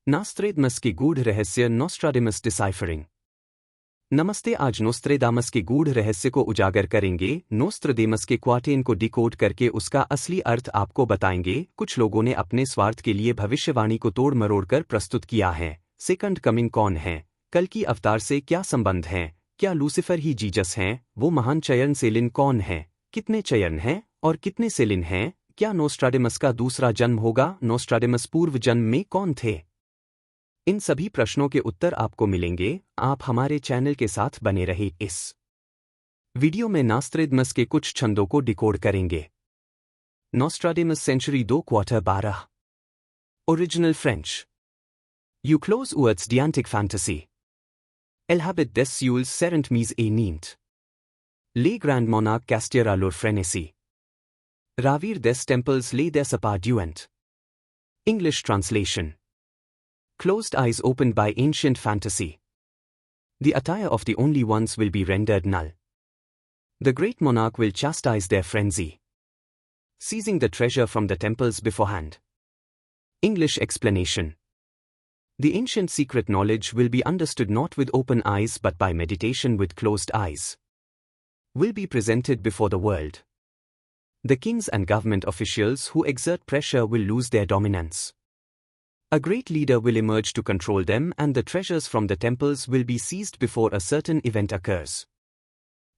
नॉस्ट्रेडामस के गूढ़ रहस्य नॉस्ट्राडेमस डिसाइफरिंग। नमस्ते, आज नोस्ट्रेडामस के गूढ़ रहस्य को उजागर करेंगे। नोस्ट्राडेमस के क्वार्टेन को डिकोड करके उसका असली अर्थ आपको बताएंगे। कुछ लोगों ने अपने स्वार्थ के लिए भविष्यवाणी को तोड़ मरोड़कर प्रस्तुत किया है। सेकंड कमिंग कौन है? कल की अवतार से क्या संबंध है? क्या लूसीफर ही जीसस हैं? वो महान चयन सेलिन कौन है? कितने चयन हैं और कितने सेलिन हैं? क्या नोस्ट्राडेमस का दूसरा जन्म होगा? नोस्ट्राडेमस पूर्व जन्म में कौन थे? इन सभी प्रश्नों के उत्तर आपको मिलेंगे। आप हमारे चैनल के साथ बने रहे। इस वीडियो में नॉस्ट्रेडामस के कुछ छंदों को डिकोड करेंगे। Nostradamus century 2/12। Original French. You close words diantic fantasy. El habit des Seuls serent mis et nient. Les grand monarch castiera leur frénésie. Ravir des temples les des apparduent. English translation. Closed eyes opened by ancient fantasy. The attire of the only ones will be rendered null. The great monarch will chastise their frenzy, seizing the treasure from the temples beforehand. English explanation. The ancient secret knowledge will be understood not with open eyes but by meditation with closed eyes. Will be presented before the world. The kings and government officials who exert pressure will lose their dominance. A great leader will emerge to control them and the treasures from the temples will be seized before a certain event occurs.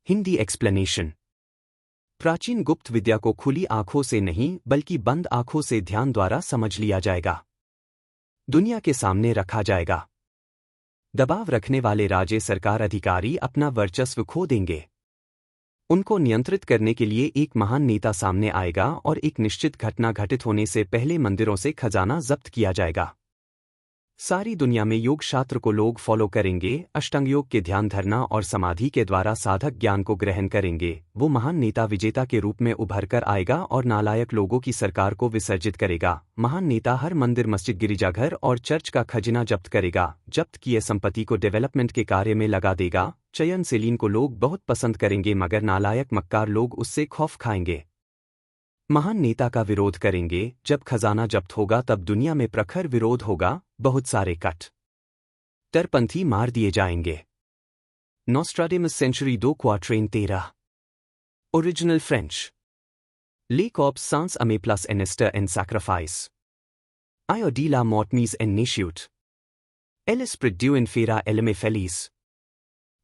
Hindi explanation. प्राचीन गुप्त विद्या को खुली आंखों से नहीं बल्कि बंद आंखों से ध्यान द्वारा समझ लिया जाएगा। दुनिया के सामने रखा जाएगा। दबाव रखने वाले राजे सरकार अधिकारी अपना वर्चस्व खो देंगे। उनको नियंत्रित करने के लिए एक महान नेता सामने आएगा और एक निश्चित घटना घटित होने से पहले मंदिरों से खजाना जब्त किया जाएगा। सारी दुनिया में योग शास्त्र को लोग फॉलो करेंगे। अष्टांग योग के ध्यान धरना और समाधि के द्वारा साधक ज्ञान को ग्रहण करेंगे। वो महान नेता विजेता के रूप में उभर कर आएगा और नालायक लोगों की सरकार को विसर्जित करेगा। महान नेता हर मंदिर, मस्जिद, गिरिजाघर और चर्च का खजाना जब्त करेगा। जब्त किए संपत्ति को डेवलपमेंट के कार्य में लगा देगा। चयन सेलिन को लोग बहुत पसंद करेंगे मगर नालायक मक्कार लोग उससे खौफ खाएंगे। महान नेता का विरोध करेंगे। जब खजाना जब्त होगा तब दुनिया में प्रखर विरोध होगा। बहुत सारे कट्टरपंथी मार दिए जाएंगे। Nostradamus century 2/13। Original French. Les corps sans ame plus enister en sacrifice. Io di la mort mis en neciut. El esprit du infera eleme feliz.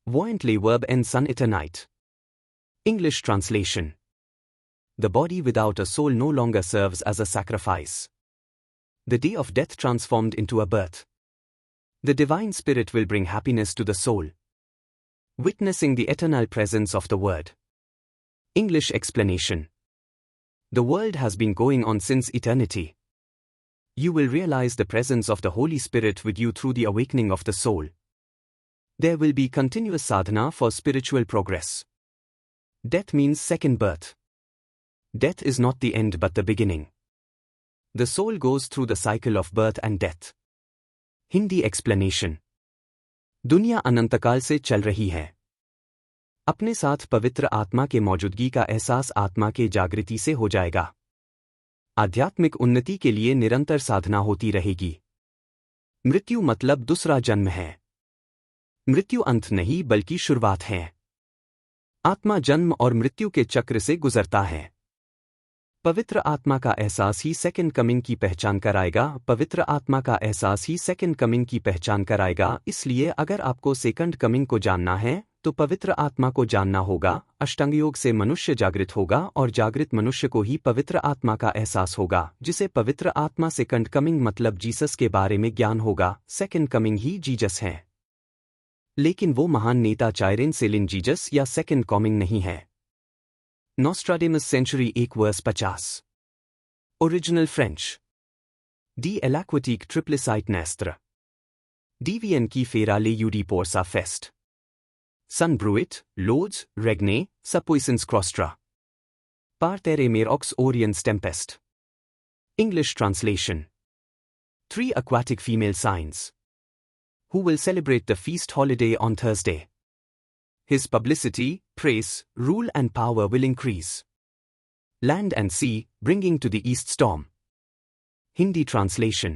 Voyant le verb en son eternite. English translation. The body without a soul no longer serves as a sacrifice. The day of death transformed into a birth. The divine spirit will bring happiness to the soul, witnessing the eternal presence of the Word. English explanation. The world has been going on since eternity. You will realize the presence of the Holy Spirit with you through the awakening of the soul. There will be continuous sadhana for spiritual progress. Death means second birth. Death is not the end but the beginning. The soul goes through the cycle of birth and death. Hindi explanation. दुनिया अनंतकाल से चल रही है। अपने साथ पवित्र आत्मा के मौजूदगी का एहसास आत्मा के जागृति से हो जाएगा। आध्यात्मिक उन्नति के लिए निरंतर साधना होती रहेगी। मृत्यु मतलब दूसरा जन्म है। मृत्यु अंत नहीं बल्कि शुरुआत है। आत्मा जन्म और मृत्यु के चक्र से गुजरता है। पवित्र आत्मा का एहसास ही सेकंड कमिंग की पहचान कराएगा। पवित्र आत्मा का एहसास ही सेकंड कमिंग की पहचान कराएगा। इसलिए अगर आपको सेकंड कमिंग को जानना है तो पवित्र आत्मा को जानना होगा। अष्टांग योग से मनुष्य जागृत होगा और जागृत मनुष्य को ही पवित्र आत्मा का एहसास होगा, जिसे पवित्र आत्मा सेकंड कमिंग मतलब जीसस के बारे में ज्ञान होगा। सेकंड कमिंग ही जीसस है, लेकिन वो महान नेता चायरेन सेलिन जीसस या सेकंड कमिंग नहीं है। Nostradamus Century 1/50। Original French. Die Elaquatique Triplicite Nestre. Divien qui fera le Judi pour sa fest. Sun bruit, loads, regne, sapuissance crostra. Partere mer ox oriens tempest. English translation. 3 aquatic female signs. Who will celebrate the feast holiday on Thursday. His publicity, praise, rule and power will increase. Land and sea, bringing to the east storm. Hindi translation.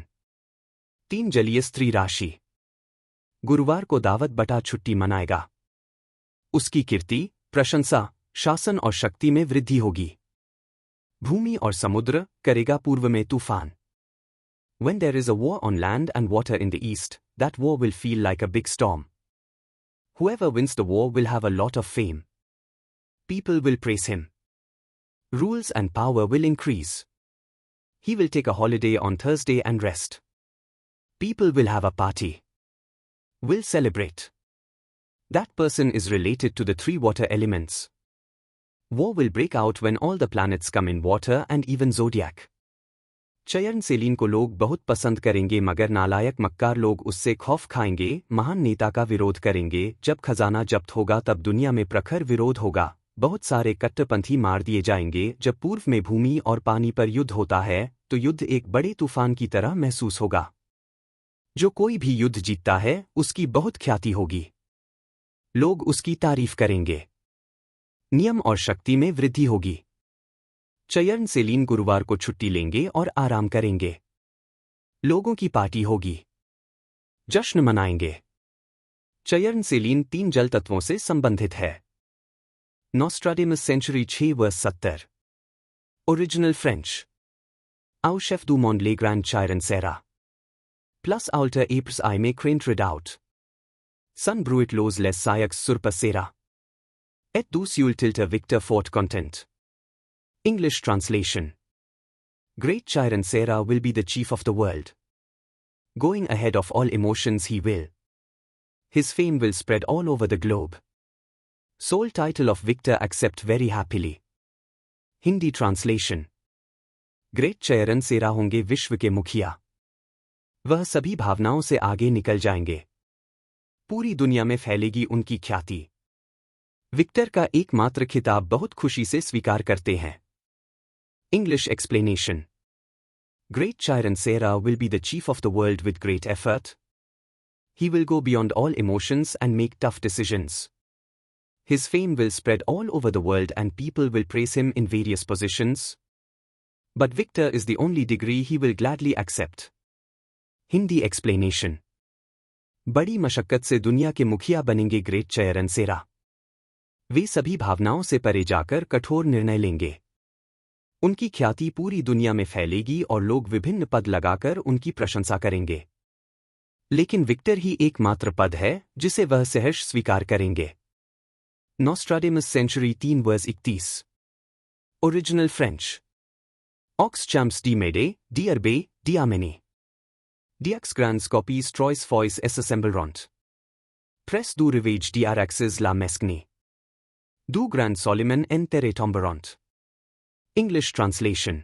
3 जलीय स्त्री राशि गुरुवार को दावत बटा छुट्टी मनाएगा। उसकी कीर्ति, प्रशंसा, शासन और शक्ति में वृद्धि होगी। भूमि और समुद्र करेगा पूर्व में तूफान। When there is a war on land and water in the east, that war will feel like a big storm. Whoever wins the war will have a lot of fame. People will praise him. Rules and power will increase. He will take a holiday on Thursday and rest. People will have a party. Will celebrate. That person is related to the 3 water elements. War will break out when all the planets come in water and even zodiac. चयन Celine को लोग बहुत पसंद करेंगे मगर नालायक मक्कार लोग उससे खौफ खाएंगे। महान नेता का विरोध करेंगे। जब खजाना जब्त होगा तब दुनिया में प्रखर विरोध होगा। बहुत सारे कट्टरपंथी मार दिए जाएंगे। जब पूर्व में भूमि और पानी पर युद्ध होता है तो युद्ध एक बड़े तूफान की तरह महसूस होगा। जो कोई भी युद्ध जीतता है उसकी बहुत ख्याति होगी। लोग उसकी तारीफ करेंगे। नियम और शक्ति में वृद्धि होगी। चयन सेलीन गुरुवार को छुट्टी लेंगे और आराम करेंगे। लोगों की पार्टी होगी। जश्न मनाएंगे। चयन सेलीन 3 जल तत्वों से संबंधित है। Nostradamus century 6 verse 70। Original French. Au chef du monde les grands Chiron Serra. Plus alter epres I me crent redout. Sun bruit los les sayax surpasera. Et dus tilter victor fort content. English translation. Great Chiron Serra will be the chief of the world. Going ahead of all emotions he will. His fame will spread all over the globe. Sole title of victor accept very happily. Hindi translation. Great चायरन सेरा होंगे विश्व के मुखिया। वह सभी भावनाओं से आगे निकल जाएंगे। पूरी दुनिया में फैलेगी उनकी ख्याति। विक्टर का एकमात्र खिताब बहुत खुशी से स्वीकार करते हैं। English explanation. ग्रेट चायरन सेरा will be the chief of the world with great effort. He will go beyond all emotions and make tough decisions. His fame will spread all over the world and people will praise him in various positions. But victor is the only degree he will gladly accept. Hindi explanation. बड़ी मशक्कत से दुनिया के मुखिया बनेंगे great चायरन सेरा। वे सभी भावनाओं से परे जाकर कठोर निर्णय लेंगे। उनकी ख्याति पूरी दुनिया में फैलेगी और लोग विभिन्न पद लगाकर उनकी प्रशंसा करेंगे। लेकिन विक्टर ही एकमात्र पद है जिसे वह सहर्ष स्वीकार करेंगे। Nostradamus century 3 verse 31। Original French. Aux champs die Mede, die Erbe, die Amene. Dix grands copies trois fois s'assembleront. Press du rivage die araxes la mesgne. Du grand Solomon entere tomberont. English translation.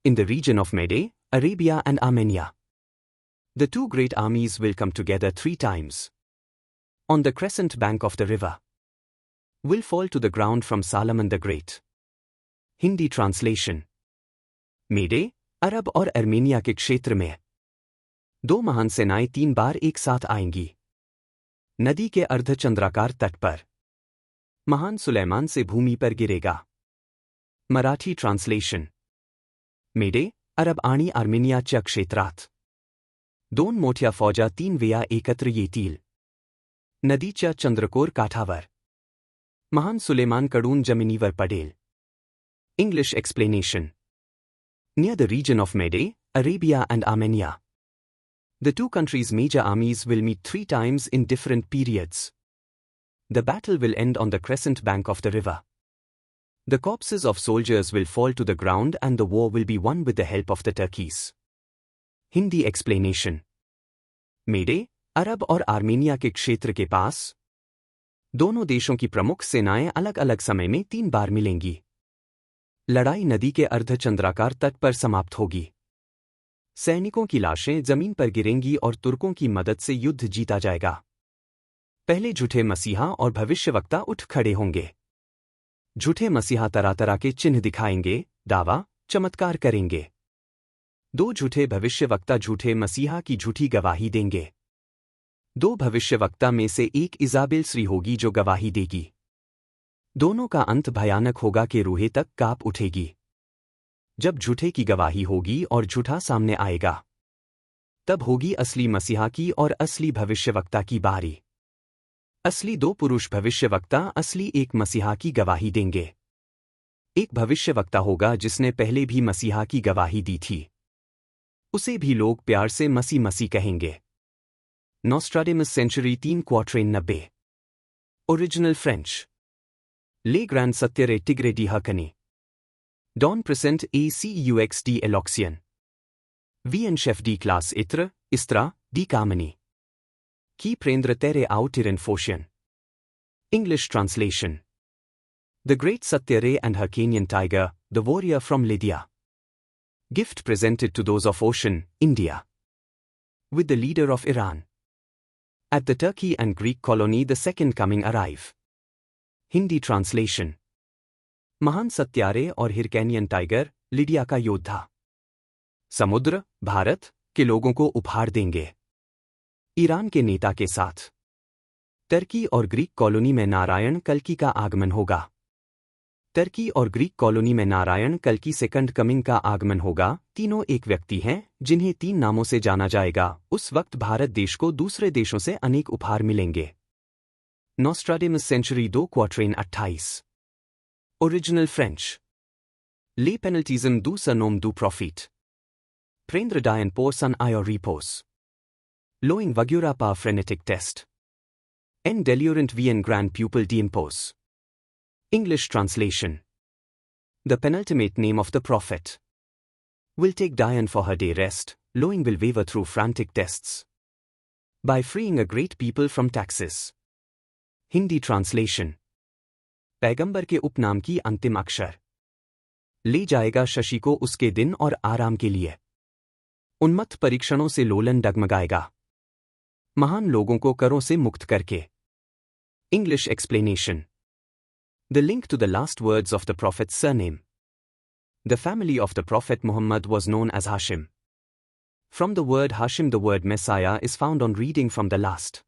In the region of Mede, Arabia and Armenia, the 2 great armies will come together 3 times. On the crescent bank of the river. Will fall to the ground from Solomon the Great. Hindi translation. मेडे, अरब और Armenia के क्षेत्र में 2 महान सेनाएं 3 बार एक साथ आएंगी। नदी के अर्धचंद्राकार तट पर। महान सुलेमान से भूमि पर गिरेगा। मराठी ट्रांसलेशन। मेडे, अरब आणि आर्मेनियाच्या क्षेत्रात 2 मोठ्या फौजा 3 वेळा एकत्र येतील। नदीच्या चंद्रकोर काठावर। महान सुलेमानकडून जमिनीवर पडेल। English explanation. Near the region of Mede, Arabia and Armenia, the 2 countries' major armies will meet 3 times in different periods. The battle will end on the crescent bank of the river. The corpses of soldiers will fall to the ground and the war will be won with the help of the Turkeys. Hindi explanation. Mede, अरब और Armenia के क्षेत्र के पास दोनों देशों की प्रमुख सेनाएं अलग अलग समय में 3 बार मिलेंगी। लड़ाई नदी के अर्धचंद्राकार तट पर समाप्त होगी। सैनिकों की लाशें जमीन पर गिरेंगी और तुर्कों की मदद से युद्ध जीता जाएगा। पहले झूठे मसीहा और भविष्यवक्ता उठ खड़े होंगे। झूठे मसीहा तरह तरह के चिन्ह दिखाएंगे, दावा, चमत्कार करेंगे। 2 झूठे भविष्यवक्ता झूठे मसीहा की झूठी गवाही देंगे। 2 भविष्यवक्ता में से एक इजाबेल स्त्री होगी जो गवाही देगी। दोनों का अंत भयानक होगा कि रूहें तक कांप उठेगी। जब झूठे की गवाही होगी और झूठा सामने आएगा। तब होगी असली मसीहा की और असली भविष्यवक्ता की बारी। असली दो पुरुष भविष्यवक्ता असली एक मसीहा की गवाही देंगे। एक भविष्यवक्ता होगा जिसने पहले भी मसीहा की गवाही दी थी। उसे भी लोग प्यार से मसी मसी कहेंगे। Nostradamus century 3 quatrain 90। Original French. ले ग्रैंड सत्य टिग्रे डी हकनी। डॉन प्रेसेंट ACUX डी एलॉक्सियन। VN शेफ डी क्लास इस्त्रा डी कामनी। की प्रेंद्र तेरे आउटिरन फोशियन। English translation. The Great Satya Ray and her Kenyan tiger, the warrior from Lydia. Gift presented to those of Ocean, India. With the leader of Iran. At the Turkey and Greek colony the second coming arrive. Hindi translation. महान सत्यारे और हिरकैनियन tiger, Lydia का योद्धा समुद्र, भारत के लोगों को उपहार देंगे। ईरान के नेता के साथ टर्की और ग्रीक कॉलोनी में नारायण कल्कि का आगमन होगा। टर्की और ग्रीक कॉलोनी में नारायण कल्कि सेकंड कमिंग का आगमन होगा। तीनों एक व्यक्ति हैं जिन्हें 3 नामों से जाना जाएगा। उस वक्त भारत देश को दूसरे देशों से अनेक उपहार मिलेंगे। नॉस्ट्राडेमस सेंचुरी 2 क्वार्ट्रेन 28। Original French. ले पेनल्टीज्म दू सनोम दू प्रॉफिट। प्रेंद्र डायन पोर सन आयो रिपोस। लोइंग वग्युरा पा फ्रेनेटिक test. En delurant VN grand pupil d'impose. English translation. The penultimate name of the prophet. Will take Diane for her day rest, Loing will waver through frantic tests. By freeing a great people from taxes. Hindi translation. पैगंबर के उपनाम की अंतिम अक्षर ले जाएगा शशि को उसके दिन और आराम के लिए। उन्मत्त परीक्षणों से लोलन डगमगाएगा। महान लोगों को करों से मुक्त करके। English explanation. The link to the last words of the Prophet's surname. The family of the Prophet Muhammad was known as Hashim. From the word Hashim the word Messiah is found on reading from the last.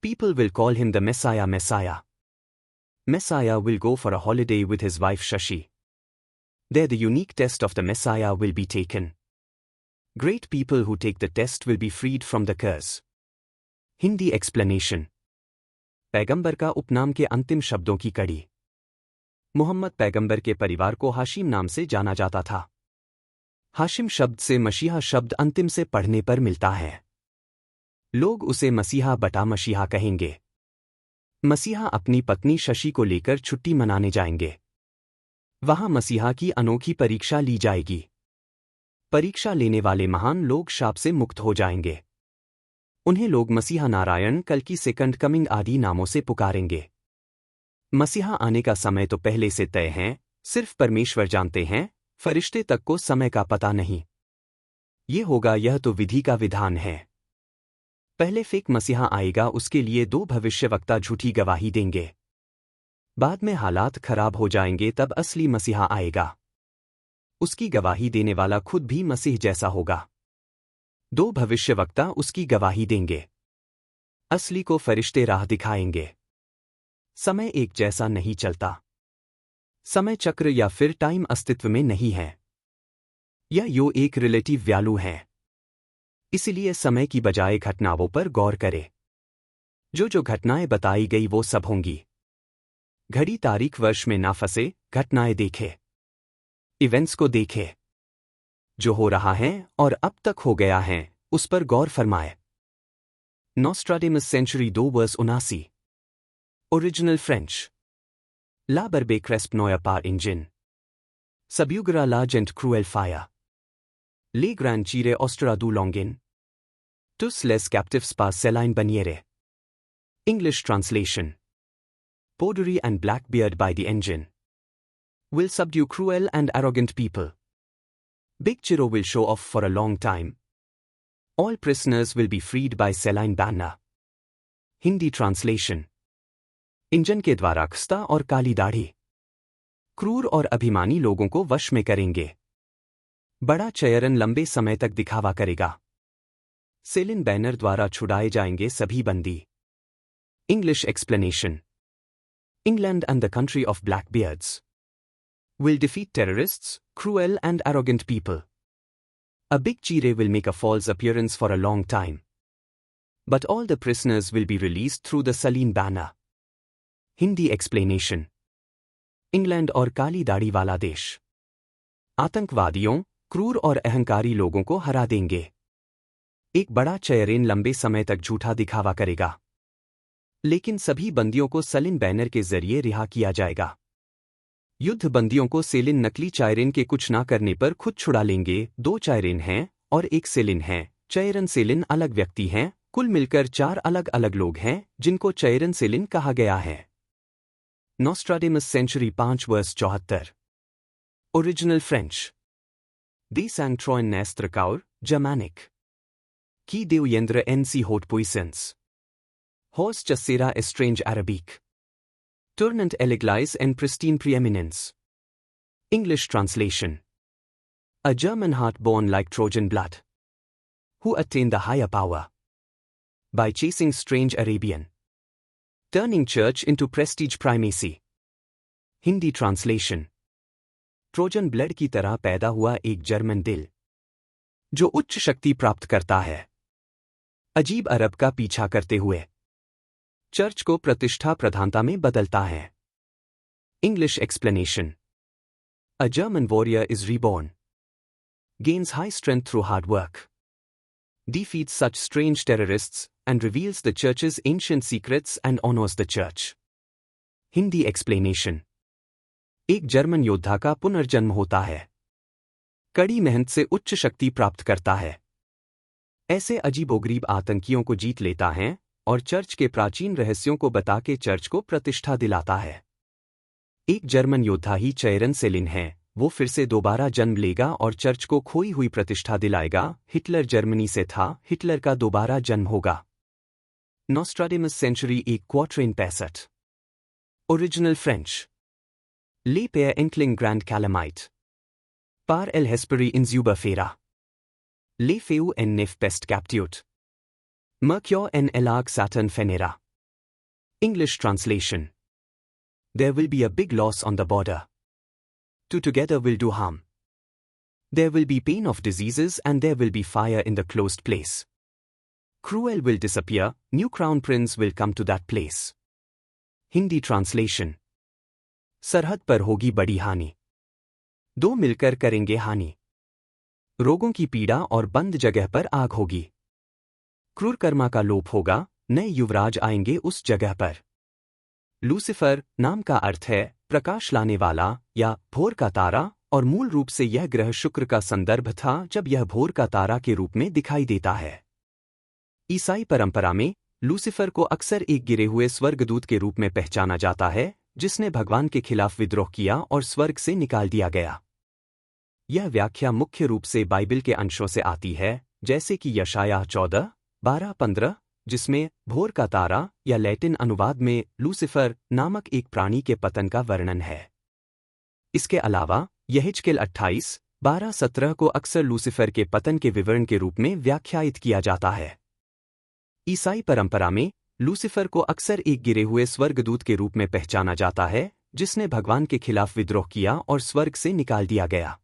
People will call him the Messiah Messiah. Messiah will go for a holiday with his wife Shashi. There the unique test of the Messiah will be taken. Great people who take the test will be freed from the curse. Hindi explanation. पैगंबर का उपनाम के अंतिम शब्दों की कड़ी। मुहम्मद पैगंबर के परिवार को हाशिम नाम से जाना जाता था। हाशिम शब्द से मसीहा शब्द अंतिम से पढ़ने पर मिलता है। लोग उसे मसीहा बटा मसीहा कहेंगे। मसीहा अपनी पत्नी शशि को लेकर छुट्टी मनाने जाएंगे। वहां मसीहा की अनोखी परीक्षा ली जाएगी। परीक्षा लेने वाले महान लोग शाप से मुक्त हो जाएंगे। उन्हें लोग मसीहा नारायण कल्कि सेकंड कमिंग आदि नामों से पुकारेंगे। मसीहा आने का समय तो पहले से तय है, सिर्फ परमेश्वर जानते हैं, फरिश्ते तक को समय का पता नहीं। ये होगा यह तो विधि का विधान है। पहले फेक मसीहा आएगा, उसके लिए 2 भविष्यवक्ता झूठी गवाही देंगे। बाद में हालात खराब हो जाएंगे, तब असली मसीहा आएगा। उसकी गवाही देने वाला खुद भी मसीह जैसा होगा। 2 भविष्यवक्ता उसकी गवाही देंगे। असली को फरिश्ते राह दिखाएंगे। समय एक जैसा नहीं चलता। समय चक्र या फिर टाइम अस्तित्व में नहीं है। यह यो एक रिलेटिव वैल्यू है। इसलिए समय की बजाय घटनाओं पर गौर करे। जो घटनाएं बताई गई वो सब होंगी। घड़ी तारीख वर्ष में ना फंसे, घटनाएं देखे। इवेंट्स को देखे। जो हो रहा है और अब तक हो गया है, उस पर गौर फरमाए। Nostradamus century 2 verse 79। Original French. ला बर्बे क्रेस्प नोया पार इंजिन। सबयुगरा ला जेंट क्रूएल फाया। ले ग्रैंड चीरे ऑस्ट्रा दू लॉन्गिन। टुस लेस कैप्टिव्स पा सेलाइन बनिएरे। English translation. Podery and Blackbeard by the engine. Will subdue cruel and arrogant people. Big Chiro will show off for a long time. All prisoners will be freed by Celine Banna. Hindi translation. Engine के द्वारा खस्ता और काली दाढ़ी क्रूर और अभिमानी लोगों को वश में करेंगे। बड़ा चयरन लंबे समय तक दिखावा करेगा। सेलिन बैनर द्वारा छुड़ाए जाएंगे सभी बंदी। English explanation. England and the country of Blackbeards will defeat terrorists, cruel and arrogant people. A big chire will make a false appearance for a long time. But all the prisoners will be released through the Saleen banner. Hindi explanation. England और काली दाढ़ी वाला देश आतंकवादियों, क्रूर और अहंकारी लोगों को हरा देंगे। एक बड़ा चेयरेन लंबे समय तक झूठा दिखावा करेगा, लेकिन सभी बंदियों को सलिन बैनर के जरिए रिहा किया जाएगा। युद्ध बंदियों को सेलिन नकली चायरेन के कुछ ना करने पर खुद छुड़ा लेंगे। 2 चायरेन हैं और 1 सेलिन है। चेयरन सेलिन अलग व्यक्ति हैं, कुल मिलकर 4 अलग अलग लोग हैं जिनको चेयरन सेलिन कहा गया है। Nostradamus century 5 verse 74। Original French. दी सैंग ट्रॉइन नेस्त्र काउर, जर्मैनिक। की देवयेंद्र एन सी होट पुइसेंस। हॉर्स चस्सेरा एस्ट्रेंज अरबिक। Turnant eleglis en pristine preeminence. English translation. A German heart born like Trojan blood. Who attained the higher power by chasing strange Arabian. Turning church into prestige primacy. Hindi translation. Trojan blood की तरह पैदा हुआ एक German दिल जो उच्च शक्ति प्राप्त करता है, अजीब अरब का पीछा करते हुए चर्च को प्रतिष्ठा प्रधानता में बदलता है। English explanation. A German warrior is reborn, gains high strength through hard work, defeats such strange terrorists, and reveals the church's ancient secrets and honors the church. Hindi explanation. एक जर्मन योद्धा का पुनर्जन्म होता है, कड़ी मेहनत से उच्च शक्ति प्राप्त करता है, ऐसे अजीबोगरीब आतंकियों को जीत लेता है और चर्च के प्राचीन रहस्यों को बता के चर्च को प्रतिष्ठा दिलाता है। एक जर्मन योद्धा ही चेयरन सेलिन है, वो फिर से दोबारा जन्म लेगा और चर्च को खोई हुई प्रतिष्ठा दिलाएगा। हिटलर जर्मनी से था, हिटलर का दोबारा जन्म होगा। Nostradamus century 1 quatrain 65। Original French. ले पेयर एंकलिंग ग्रैंड कैलमाइट पार एल हेस्परी इन ज़्यूबरफेरा ले फेउ एन नेफ पेस्ट कैप्ट्यूट Mercure en elag Saturn Fenera. English translation. There will be a big loss on the border. Two together will do harm. There will be pain of diseases and there will be fire in the closed place. Cruel will disappear, new crown prince will come to that place. Hindi translation. सरहद पर होगी बड़ी हानि, दो मिलकर करेंगे हानि, रोगों की पीड़ा और बंद जगह पर आग होगी, क्रूर कर्मा का लोप होगा, नए युवराज आएंगे उस जगह पर। लूसिफर नाम का अर्थ है प्रकाश लाने वाला या भोर का तारा और मूल रूप से यह ग्रह शुक्र का संदर्भ था जब यह भोर का तारा के रूप में दिखाई देता है। ईसाई परंपरा में लूसिफर को अक्सर एक गिरे हुए स्वर्गदूत के रूप में पहचाना जाता है जिसने भगवान के खिलाफ विद्रोह किया और स्वर्ग से निकाल दिया गया। यह व्याख्या मुख्य रूप से बाइबिल के अंशों से आती है, जैसे कि यशायाह 14:12-15, जिसमें भोर का तारा या लैटिन अनुवाद में लूसिफर नामक एक प्राणी के पतन का वर्णन है। इसके अलावा यहेजकेल 28:12-17 को अक्सर लूसिफर के पतन के विवरण के रूप में व्याख्यायित किया जाता है। ईसाई परंपरा में लूसिफर को अक्सर एक गिरे हुए स्वर्गदूत के रूप में पहचाना जाता है जिसने भगवान के खिलाफ विद्रोह किया और स्वर्ग से निकाल दिया गया।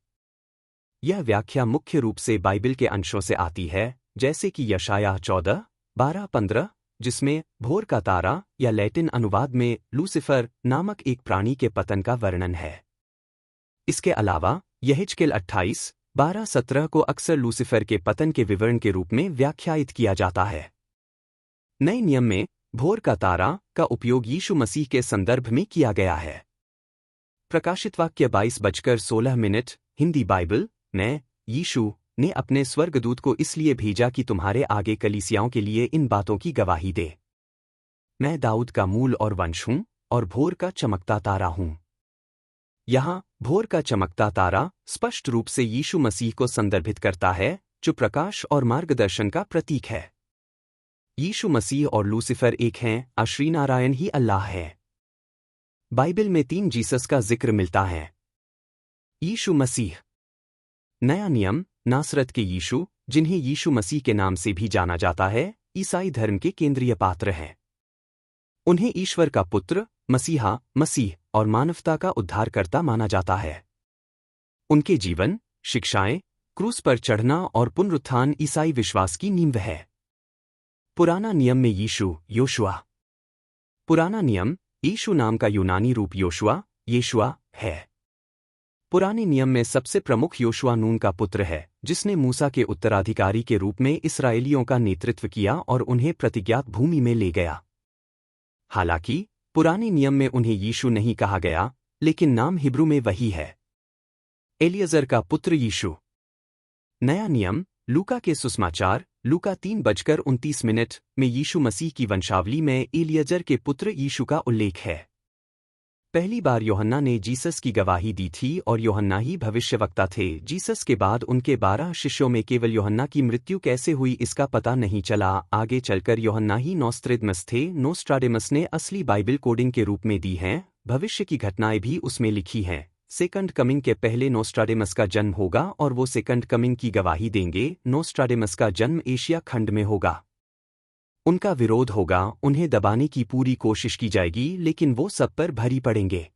यह व्याख्या मुख्य रूप से बाइबिल के अंशों से आती है, जैसे कि यशायाह 14:12-15, जिसमें भोर का तारा या लैटिन अनुवाद में लूसिफर नामक एक प्राणी के पतन का वर्णन है। इसके अलावा यहेजकेल 28:12-17 को अक्सर लूसिफर के पतन के विवरण के रूप में व्याख्यायित किया जाता है। नए नियम में भोर का तारा का उपयोग यीशु मसीह के संदर्भ में किया गया है। प्रकाशित वाक्य 22:16, हिंदी बाइबल में यीशु ने अपने स्वर्गदूत को इसलिए भेजा कि तुम्हारे आगे कलीसियाओं के लिए इन बातों की गवाही दे। मैं दाऊद का मूल और वंश हूं और भोर का चमकता तारा हूं। यहां भोर का चमकता तारा स्पष्ट रूप से यीशु मसीह को संदर्भित करता है, जो प्रकाश और मार्गदर्शन का प्रतीक है। यीशु मसीह और लूसिफर एक हैं, श्रीनारायण ही अल्लाह है। बाइबल में 3 जीसस का जिक्र मिलता है। यीशु मसीह। नया नियम नासरत के यीशु, जिन्हें यीशु मसीह के नाम से भी जाना जाता है, ईसाई धर्म के केंद्रीय पात्र हैं। उन्हें ईश्वर का पुत्र, मसीहा, मसीह और मानवता का उद्धारकर्ता माना जाता है। उनके जीवन, शिक्षाएं, क्रूस पर चढ़ना और पुनरुत्थान ईसाई विश्वास की नींव है। पुराना नियम में यीशु योशुआ। पुराना नियम यीशु नाम का यूनानी रूप योशुआ येशुआ है। पुराने नियम में सबसे प्रमुख योशुआ नून का पुत्र है, जिसने मूसा के उत्तराधिकारी के रूप में इस्राएलियों का नेतृत्व किया और उन्हें प्रतिज्ञात भूमि में ले गया। हालांकि पुराने नियम में उन्हें यीशु नहीं कहा गया, लेकिन नाम हिब्रू में वही है, एलियजर का पुत्र यीशु। नया नियम लूका के सुसमाचार लूका 3:29 में यीशु मसीह की वंशावली में एलियजर के पुत्र यीशु का उल्लेख है। पहली बार यूहन्ना ने जीसस की गवाही दी थी और यूहन्ना ही भविष्यवक्ता थे। जीसस के बाद उनके 12 शिष्यों में केवल यूहन्ना की मृत्यु कैसे हुई इसका पता नहीं चला। आगे चलकर यूहन्ना ही नोस्ट्रेदमस थे। नोस्ट्राडेमस ने असली बाइबल कोडिंग के रूप में दी हैं, भविष्य की घटनाएं भी उसमें लिखी हैं। सेकंड कमिंग के पहले नोस्ट्राडेमस का जन्म होगा और वो सेकंड कमिंग की गवाही देंगे। नोस्ट्राडेमस का जन्म एशिया खंड में होगा। उनका विरोध होगा, उन्हें दबाने की पूरी कोशिश की जाएगी, लेकिन वो सब पर भारी पड़ेंगे।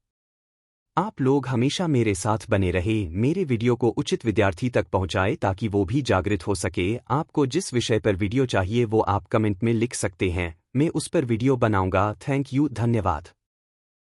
आप लोग हमेशा मेरे साथ बने रहे, मेरे वीडियो को उचित विद्यार्थी तक पहुंचाए ताकि वो भी जागृत हो सके। आपको जिस विषय पर वीडियो चाहिए वो आप कमेंट में लिख सकते हैं, मैं उस पर वीडियो बनाऊंगा। थैंक यू, धन्यवाद।